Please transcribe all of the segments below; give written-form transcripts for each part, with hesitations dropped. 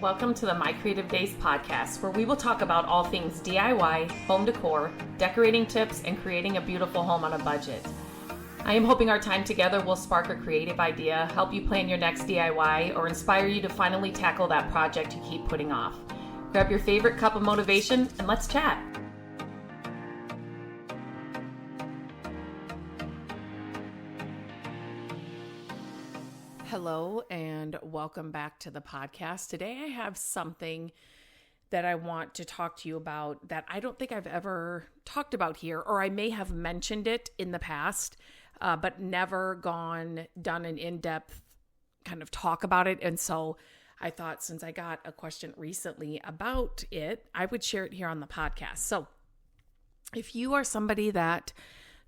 Welcome to the My Creative Days podcast, where we will talk about all things DIY, home decor, decorating tips, and creating a beautiful home on a budget. I am hoping our time together will spark a creative idea, help you plan your next DIY, or inspire you to finally tackle that project you keep putting off. Grab your favorite cup of motivation and let's chat. Hello and welcome back to the podcast. Today I have something that I want to talk to you about that I don't think I've ever talked about here, or I may have mentioned it in the past, but never done an in-depth kind of talk about it. And so I thought, since I got a question recently about it, I would share it here on the podcast. So if you are somebody that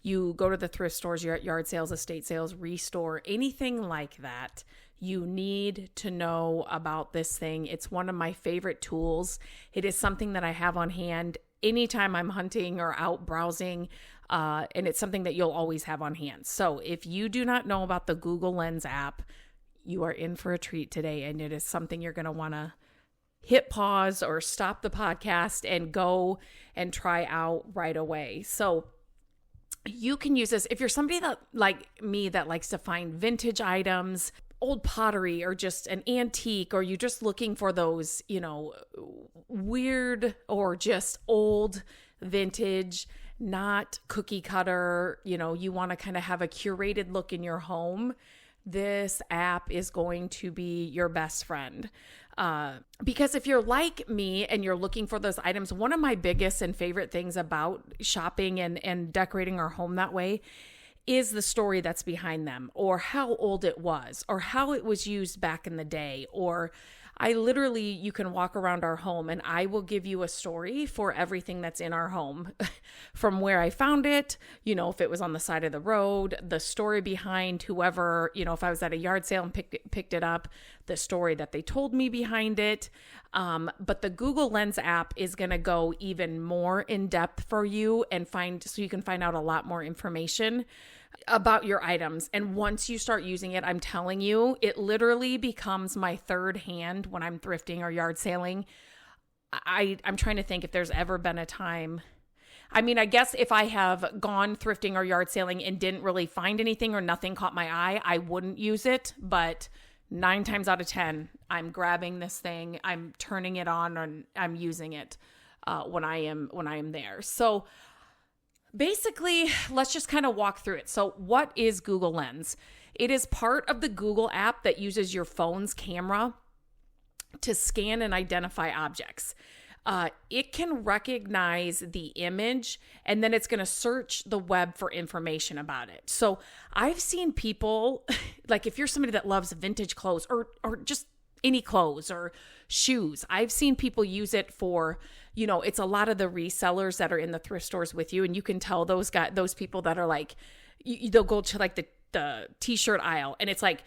you go to the thrift stores, you're at yard sales, estate sales, restore, anything like that, you need to know about this thing. It's one of my favorite tools. It is something that I have on hand anytime I'm hunting or out browsing, and it's something that you'll always have on hand. So if you do not know about the Google Lens app, you are in for a treat today, and it is something you're going to want to hit pause or stop the podcast and go and try out right away. So you can use this if you're somebody that, like me, that likes to find vintage items, old pottery, or just an antique, or you're just looking for those, weird or just old vintage, not cookie cutter, you want to kind of have a curated look in your home. This app is going to be your best friend. Because if you're like me and you're looking for those items, one of my biggest and favorite things about shopping and decorating our home that way is the story that's behind them, or how old it was, or how it was used back in the day. Or you can walk around our home and I will give you a story for everything that's in our home from where I found it, if it was on the side of the road, the story behind whoever, if I was at a yard sale and picked it up, the story that they told me behind it. But the Google Lens app is going to go even more in depth for you so you can find out a lot more information about your items. And once you start using it, I'm telling you, it literally becomes my third hand when I'm thrifting or yard selling. I'm trying to think if there's ever been a time. I mean, I guess if I have gone thrifting or yard selling and didn't really find anything or nothing caught my eye, I wouldn't use it. But 9 times out of 10, I'm grabbing this thing, I'm turning it on, and I'm using it when I am there. So basically, let's just kind of walk through it. So what is Google Lens? It is part of the Google app that uses your phone's camera to scan and identify objects. It can recognize the image, and then it's going to search the web for information about it. So I've seen people, like if you're somebody that loves vintage clothes or just any clothes or shoes, I've seen people use it for, it's a lot of the resellers that are in the thrift stores with you. And you can tell those people that are like, they'll go to like the t-shirt aisle, and it's like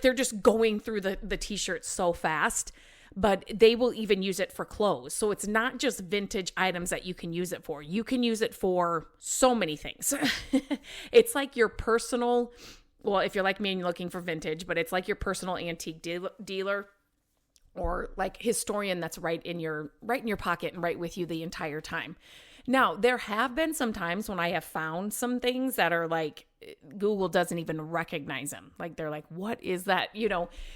they're just going through the t-shirts so fast, but they will even use it for clothes. So it's not just vintage items that you can use it for. You can use it for so many things. It's like your personal, well, if you're like me and you're looking for vintage, but it's like your personal antique dealer or like historian that's right in your pocket and right with you the entire time. Now, there have been some times when I have found some things that are like, Google doesn't even recognize them. Like they're like, what is that?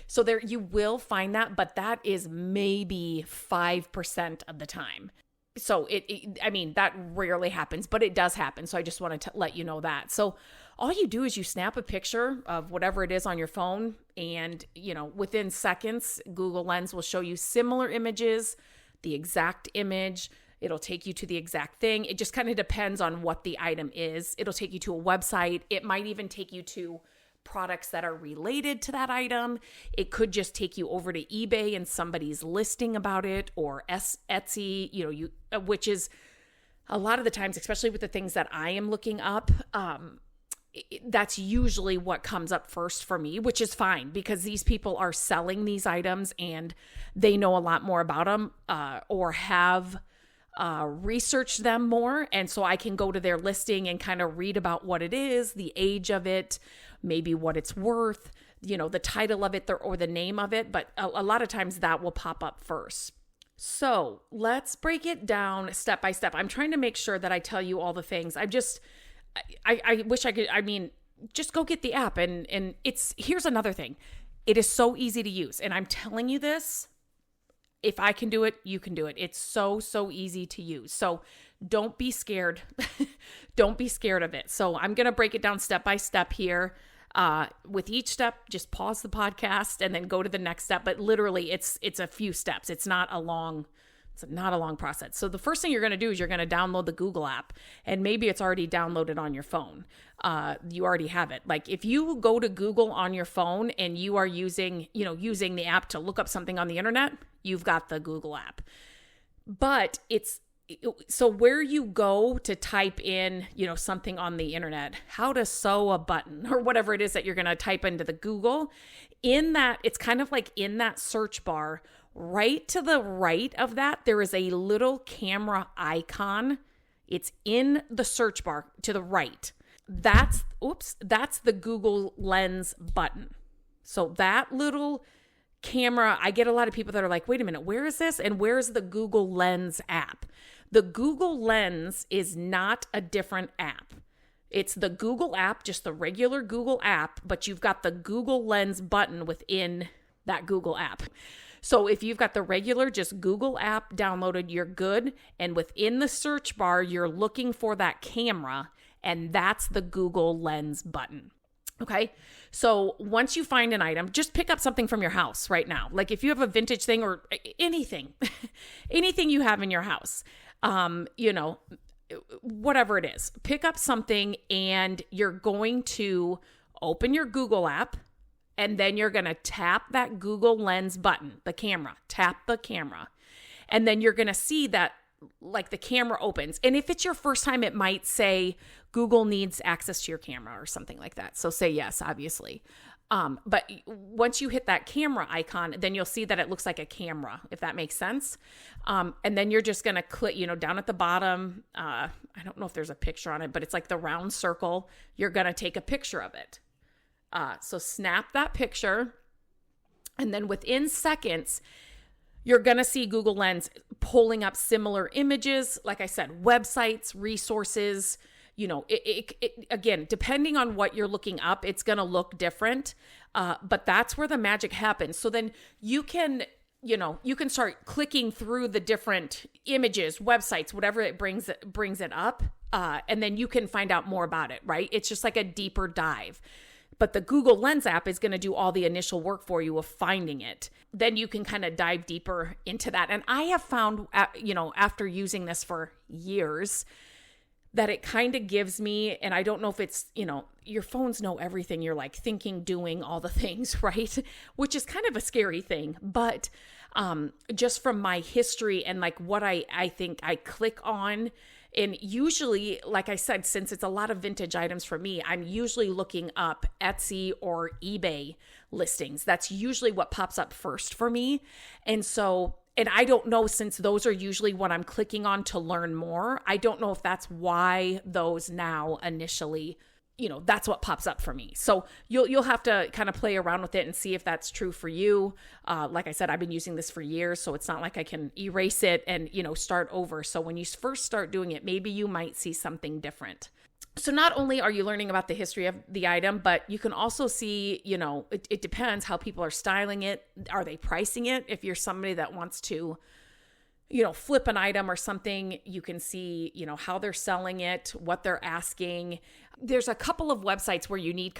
So there, you will find that, but that is maybe 5% of the time. So that rarely happens, but it does happen. So I just wanted to let you know that. So all you do is you snap a picture of whatever it is on your phone, and, within seconds, Google Lens will show you similar images, the exact image. It'll take you to the exact thing. It just kind of depends on what the item is. It'll take you to a website. It might even take you to products that are related to that item. It could just take you over to eBay and somebody's listing about it, or Etsy, which is a lot of the times, especially with the things that I am looking up, that's usually what comes up first for me, which is fine because these people are selling these items and they know a lot more about them, or have research them more. And so I can go to their listing and kind of read about what it is, the age of it, maybe what it's worth, the title of it or the name of it, but a lot of times that will pop up first. So let's break it down step by step. I'm trying to make sure that I tell you all the things. I wish I could, just go get the app and here's another thing. It is so easy to use. And I'm telling you this, if I can do it, you can do it. It's so easy to use. So don't be scared. Don't be scared of it. So I'm going to break it down step by step here. With each step, just pause the podcast and then go to the next step. But literally it's a few steps. It's not a long process. So the first thing you're going to do is you're going to download the Google app, and maybe it's already downloaded on your phone. You already have it. Like if you go to Google on your phone and you are using the app to look up something on the internet, you've got the Google app. But so where you go to type in, something on the internet, how to sew a button or whatever it is that you're going to type into the Google, it's kind of like in that search bar, right to the right of that, there is a little camera icon. It's in the search bar to the right. That's the Google Lens button. So that little camera, I get a lot of people that are like, wait a minute, where is this? And where is the Google Lens app? The Google Lens is not a different app. It's the Google app, just the regular Google app, but you've got the Google Lens button within that Google app. So if you've got the regular, just Google app downloaded, you're good. And within the search bar, you're looking for that camera, and that's the Google Lens button. Okay. So once you find an item, just pick up something from your house right now. Like if you have a vintage thing or anything, anything you have in your house, whatever it is, pick up something and you're going to open your Google app, and then you're going to tap that Google Lens button, the camera, tap the camera. And then you're going to see that like the camera opens. And if it's your first time, it might say Google needs access to your camera or something like that. So say yes, obviously. But once you hit that camera icon, then you'll see that it looks like a camera, if that makes sense. And then you're just going to click, down at the bottom. I don't know if there's a picture on it, but it's like the round circle. You're going to take a picture of it. So snap that picture. And then within seconds, you're going to see Google Lens pulling up similar images. Like I said, websites, resources, again, depending on what you're looking up, it's going to look different. But that's where the magic happens. So then you can start clicking through the different images, websites, whatever it brings it up. And then you can find out more about it, right? It's just like a deeper dive. But the Google Lens app is going to do all the initial work for you of finding it. Then you can kind of dive deeper into that. And I have found, after using this for years, that it kind of gives me, and I don't know if it's, your phones know everything. You're like thinking, doing all the things, right? Which is kind of a scary thing. But just from my history and like what I think I click on, and usually, like I said, since it's a lot of vintage items for me, I'm usually looking up Etsy or eBay listings. That's usually what pops up first for me. And so, and I don't know, since those are usually what I'm clicking on to learn more, I don't know if that's why those now initially, that's what pops up for me. So you'll have to kind of play around with it and see if that's true for you. Like I said, I've been using this for years, so it's not like I can erase it and, start over. So when you first start doing it, maybe you might see something different. So not only are you learning about the history of the item, but you can also see, it depends how people are styling it. Are they pricing it? If you're somebody that wants to, flip an item or something, you can see, how they're selling it, what they're asking. There's a couple of websites where you need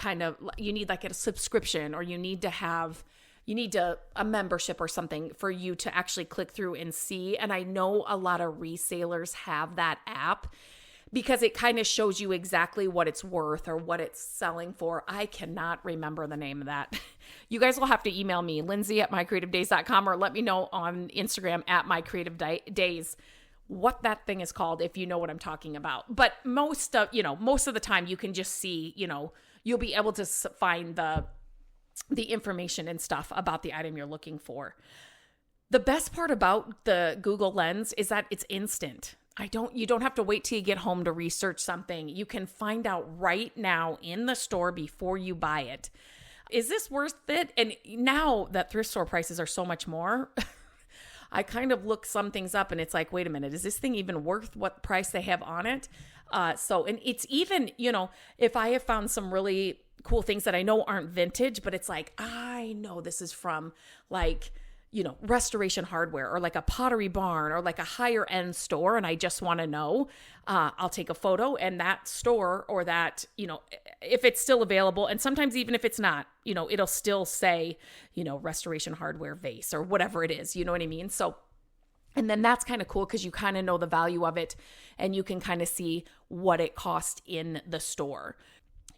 like a subscription, or you need a membership or something for you to actually click through and see. And I know a lot of resellers have that app because it kind of shows you exactly what it's worth or what it's selling for. I cannot remember the name of that. You guys will have to email me, Lindsay@mycreativedays.com, or let me know on Instagram @mycreativedays what that thing is called, if you know what I'm talking about. But most of the time you can just see, you'll be able to find the information and stuff about the item you're looking for. The best part about the Google Lens is that it's instant. You don't have to wait till you get home to research something. You can find out right now in the store before you buy it. is this worth it? And now that thrift store prices are so much more, I kind of look some things up and it's like, wait a minute, is this thing even worth what price they have on it? And it's even, if I have found some really cool things that I know aren't vintage, but it's like, I know this is from like, Restoration Hardware or like a Pottery Barn or like a higher end store. And I just want to know, I'll take a photo, and that store or that, if it's still available. And sometimes even if it's not, it'll still say, Restoration Hardware vase or whatever it is, you know what I mean? So, and then that's kind of cool because you kind of know the value of it and you can kind of see what it cost in the store.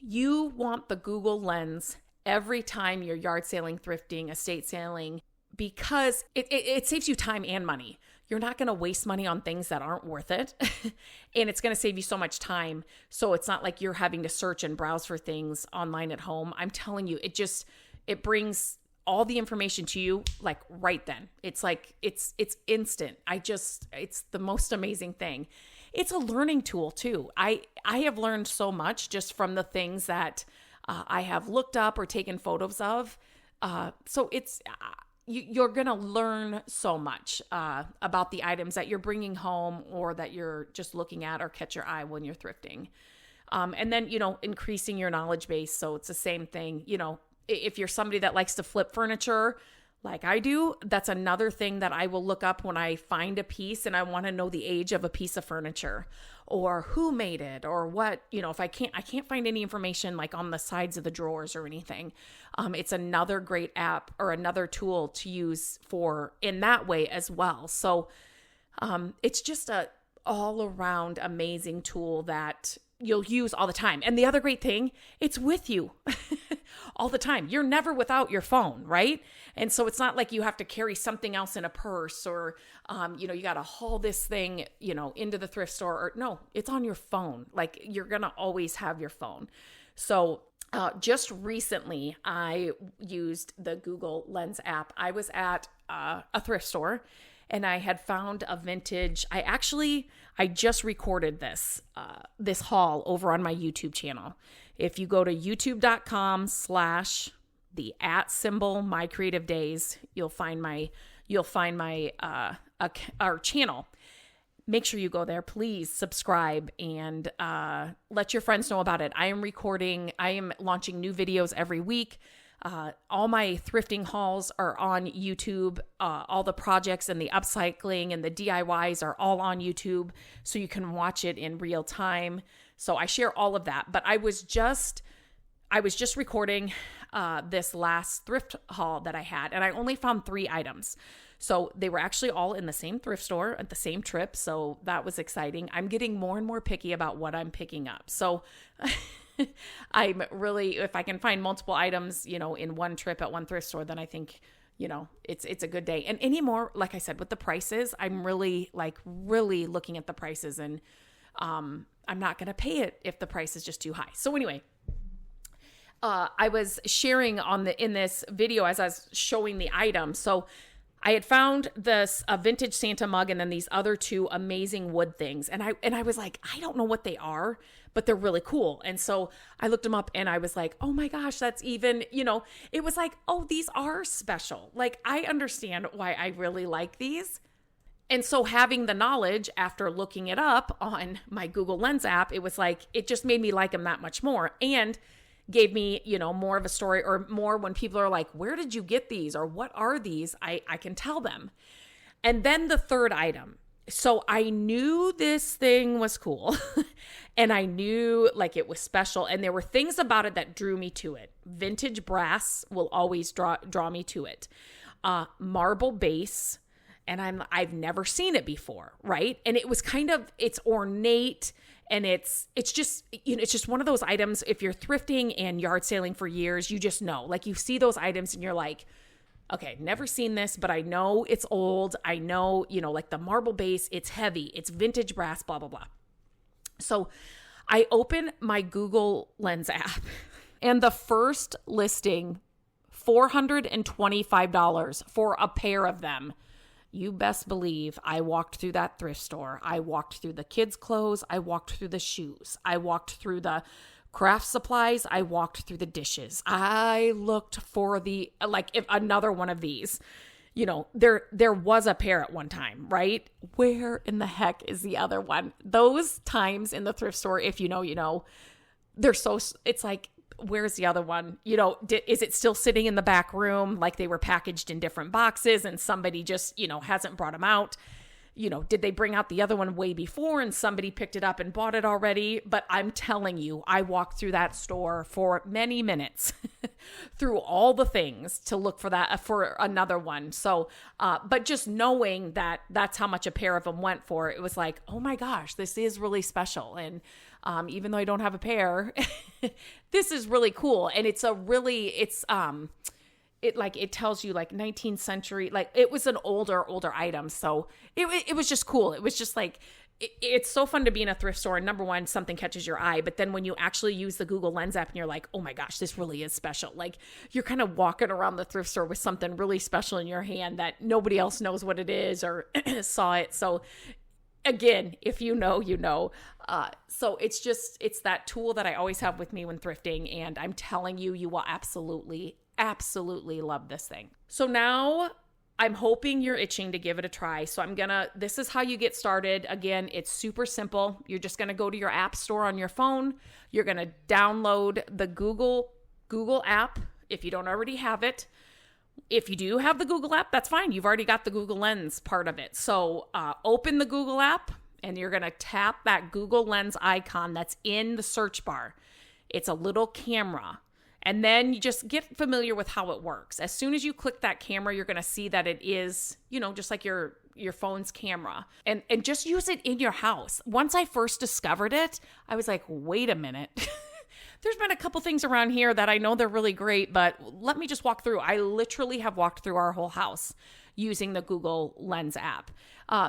You want the Google Lens every time you're yard saling, thrifting, estate sailing, because it saves you time and money. You're not going to waste money on things that aren't worth it. And it's going to save you so much time. So it's not like you're having to search and browse for things online at home. I'm telling you, it brings all the information to you like right then. It's like, it's instant. It's the most amazing thing. It's a learning tool too. I have learned so much just from the things that I have looked up or taken photos of. So you're going to learn so much about the items that you're bringing home or that you're just looking at or catch your eye when you're thrifting. And then, increasing your knowledge base. So it's the same thing, if you're somebody that likes to flip furniture like I do, that's another thing that I will look up when I find a piece and I want to know the age of a piece of furniture or who made it or what, if I can't find any information like on the sides of the drawers or anything. It's another great app or another tool to use for in that way as well. So it's just a all around amazing tool that you'll use all the time. And the other great thing, it's with you all the time. You're never without your phone, right? And so it's not like you have to carry something else in a purse or, you got to haul this thing, into the thrift store. Or no, it's on your phone. Like you're going to always have your phone. So just recently, I used the Google Lens app. I was at a thrift store and I had found a vintage. I just recorded this haul over on my YouTube channel. If you go to youtube.com/my creative days, you'll find our channel. Make sure you go there. Please subscribe and let your friends know about it. I am launching new videos every week. All my thrifting hauls are on YouTube. All the projects and the upcycling and the DIYs are all on YouTube, so you can watch it in real time. So I share all of that. But I was just recording this last thrift haul that I had, and I only found 3 items. So they were actually all in the same thrift store at the same trip. So that was exciting. I'm getting more and more picky about what I'm picking up. So I'm really, if I can find multiple items, in one trip at one thrift store, then I think, it's a good day. And anymore, like I said, with the prices, I'm really looking at the prices and I'm not going to pay it if the price is just too high. So anyway, I was sharing in this video as I was showing the item. So I had found a vintage Santa mug and then these other 2 amazing wood things. And I was like, I don't know what they are, but they're really cool. And so I looked them up and I was like, oh my gosh, that's even, it was like, oh, these are special. Like, I understand why I really like these. And so having the knowledge after looking it up on my Google Lens app, it was like, it just made me like them that much more. And gave me, more of a story or more when people are like, where did you get these? Or what are these? I can tell them. And then the third item. So I knew this thing was cool and I knew like it was special. And there were things about it that drew me to it. Vintage brass will always draw me to it. Marble base. And I've never seen it before. Right. And it was it's ornate. And it's just, it's just one of those items. If you're thrifting and yard sailing for years, you just know, like you see those items and you're like, okay, never seen this, but I know it's old. I know, like the marble base, it's heavy, it's vintage brass, blah, blah, blah. So I open my Google Lens app and the first listing, $425 for a pair of them. You best believe I walked through that thrift store. I walked through the kids' clothes. I walked through the shoes. I walked through the Craft supplies, I walked through the dishes. I looked for if another one of these. There was a pair at one time, right? Where in the heck is the other one? Those times in the thrift store, if you know, it's like, where's the other one? Is it still sitting in the back room? Like they were packaged in different boxes and somebody just, hasn't brought them out. Did they bring out the other one way before and somebody picked it up and bought it already? But I'm telling you, I walked through that store for many minutes through all the things to look for another one. So, but just knowing that that's how much a pair of them went for, it was like, oh my gosh, this is really special. And even though I don't have a pair, this is really cool. And it tells you like 19th century, like it was an older item. So it was just cool. It was just like, it's so fun to be in a thrift store. And number one, something catches your eye. But then when you actually use the Google Lens app and you're like, oh my gosh, this really is special. Like you're kind of walking around the thrift store with something really special in your hand that nobody else knows what it is or saw it. So again, if you know, you know. So it's that tool that I always have with me when thrifting. And I'm telling you, you will absolutely love this thing. So now I'm hoping you're itching to give it a try. So this is how you get started. Again, it's super simple. You're just going to go to your app store on your phone. You're going to download the Google app if you don't already have it. If you do have the Google app, that's fine. You've already got the Google Lens part of it. So open the Google app and you're going to tap that Google Lens icon that's in the search bar. It's a little camera. And then you just get familiar with how it works. As soon as you click that camera, you're going to see that it is, just like your phone's camera. And just use it in your house. Once I first discovered it, I was like, wait a minute. There's been a couple things around here that I know they're really great, but let me just walk through. I literally have walked through our whole house using the Google Lens app.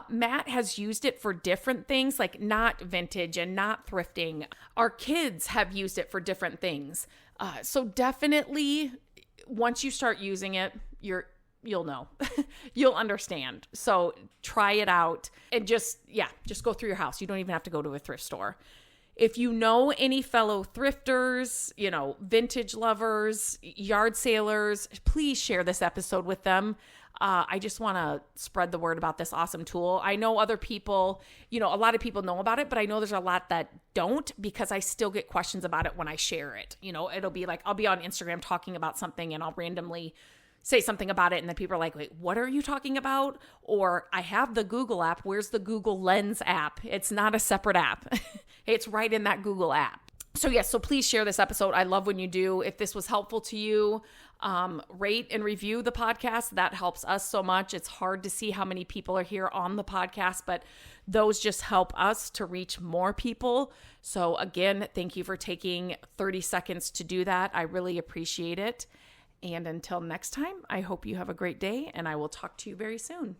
Matt has used it for different things, like not vintage and not thrifting. Our kids have used it for different things. So definitely once you start using it, you'll know, you'll understand. So try it out and just go through your house. You don't even have to go to a thrift store. If you know any fellow thrifters, vintage lovers, yard salers, please share this episode with them. I just want to spread the word about this awesome tool. I know other people, a lot of people know about it, but I know there's a lot that don't because I still get questions about it when I share it. It'll be like, I'll be on Instagram talking about something and I'll randomly say something about it. And then people are like, wait, what are you talking about? Or I have the Google app. Where's the Google Lens app? It's not a separate app. It's right in that Google app. So yes, so please share this episode. I love when you do. If this was helpful to you, rate and review the podcast. That helps us so much. It's hard to see how many people are here on the podcast, but those just help us to reach more people. So again, thank you for taking 30 seconds to do that. I really appreciate it. And until next time, I hope you have a great day and I will talk to you very soon.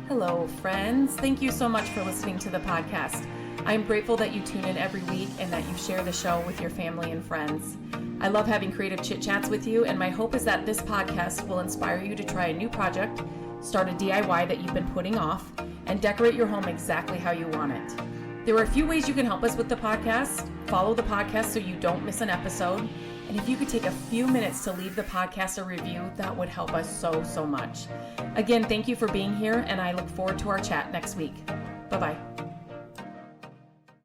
Hello, friends. Thank you so much for listening to the podcast. I'm grateful that you tune in every week and that you share the show with your family and friends. I love having creative chit chats with you, and my hope is that this podcast will inspire you to try a new project, start a DIY that you've been putting off, and decorate your home exactly how you want it. There are a few ways you can help us with the podcast. Follow the podcast so you don't miss an episode. And if you could take a few minutes to leave the podcast a review, that would help us so much. Again, thank you for being here, and I look forward to our chat next week. Bye-bye.